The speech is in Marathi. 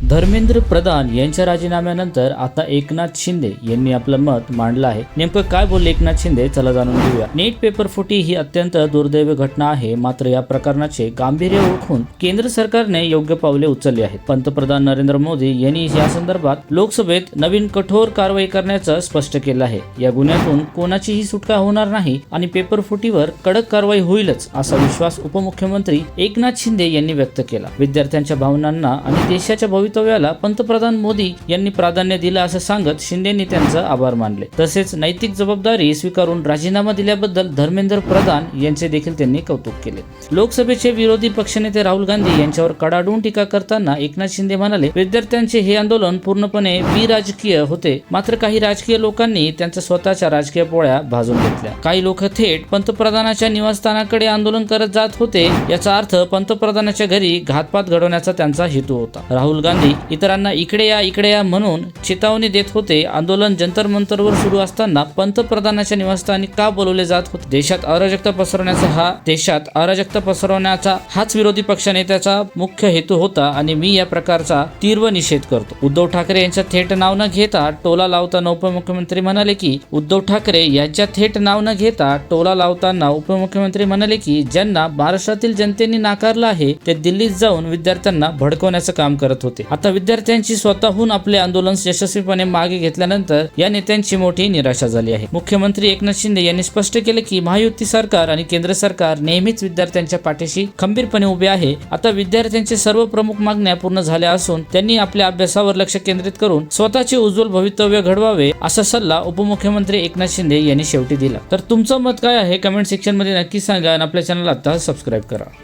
धर्मेंद्र प्रधान यांच्या राजीनाम्यानंतर आता एकनाथ शिंदे यांनी आपलं मत मांडलं आहे। नेमकं काय बोलले एकनाथ शिंदे, चला जाणून घेऊया। नीट पेपर फुटी ही अत्यंत दुर्दैवी घटना आहे, मात्र या प्रकरणाचे गांभीर्य ओळखून केंद्र सरकारने योग्य पावले उचलली आहेत। पंतप्रधान नरेंद्र मोदी यांनी या संदर्भात लोकसभेत नवीन कठोर कारवाई करण्याचं स्पष्ट केलं आहे। या गुन्ह्यातून कोणाचीही सुटका होणार नाही आणि पेपर फुटीवर कडक कारवाई होईलच असा विश्वास उपमुख्यमंत्री एकनाथ शिंदे यांनी व्यक्त केला। विद्यार्थ्यांच्या भावनांना आणि देशाच्या भवितव्याला पंतप्रधान मोदी यांनी प्राधान्य दिलं असं सांगत शिंदेंनी त्यांचं आभार मानले। तसेच नैतिक जबाबदारी स्वीकारून राजीनामा दिल्याबद्दल धर्मेंद्र प्रधान यांचे देखील त्यांनी कौतुक केले। लोकसभेचे विरोधी पक्षनेते राहुल गांधी यांच्यावर कडाडून टीका करताना एकनाथ शिंदे म्हणाले, विद्यार्थ्यांचे हे आंदोलन पूर्णपणे बिराजकीय होते, मात्र काही राजकीय लोकांनी त्यांच्या स्वतःच्या राजकीय पोळ्या भाजून घेतल्या। काही लोक थेट पंतप्रधानाच्या निवासस्थानाकडे आंदोलन करत जात होते, याचा अर्थ पंतप्रधानाच्या घरी घातपात घडवण्याचा त्यांचा हेतू होता। राहुल गांधी इतरांना इकडे या म्हणून चेतावणी देत होते। आंदोलन जंतर मंतरवर सुरू असताना पंतप्रधानाच्या निवासस्थानी का बोलवले जात होते? देशात अराजकता पसरवण्याचा हाच विरोधी पक्षनेत्याचा मुख्य हेतू होता आणि मी या प्रकारचा तीव्र निषेध करतो। उद्धव ठाकरे यांच्या थेट नाव न घेता टोला लावताना उपमुख्यमंत्री म्हणाले की ज्यांना महाराष्ट्रातील जनतेने नाकारलं आहे ते दिल्लीत जाऊन विद्यार्थ्यांना भडकवण्याचं काम करत होते। आता विद्यार्थ्यांची स्वतःहून आपले आंदोलन यशस्वीपणे मागे घेतल्यानंतर या नेत्यांची मोठी निराशा झाली आहे। मुख्यमंत्री एकनाथ शिंदे यांनी स्पष्ट केले की महायुती सरकार आणि केंद्र सरकार नेहमीच विद्यार्थ्यांच्या पाठीशी खंबीरपणे उभे आहे। आता विद्यार्थ्यांचे सर्व प्रमुख मागण्या पूर्ण झाल्या असून त्यांनी आपल्या अभ्यासावर लक्ष केंद्रित करून स्वतःचे उज्ज्वल भवितव्य घडवावे असा सल्ला उपमुख्यमंत्री एकनाथ शिंदे यांनी शेवटी दिला। तर तुमचं मत काय आहे कमेंट सेक्शन मध्ये नक्की सांगा आणि आपल्या चॅनलला आता सबस्क्राईब करा।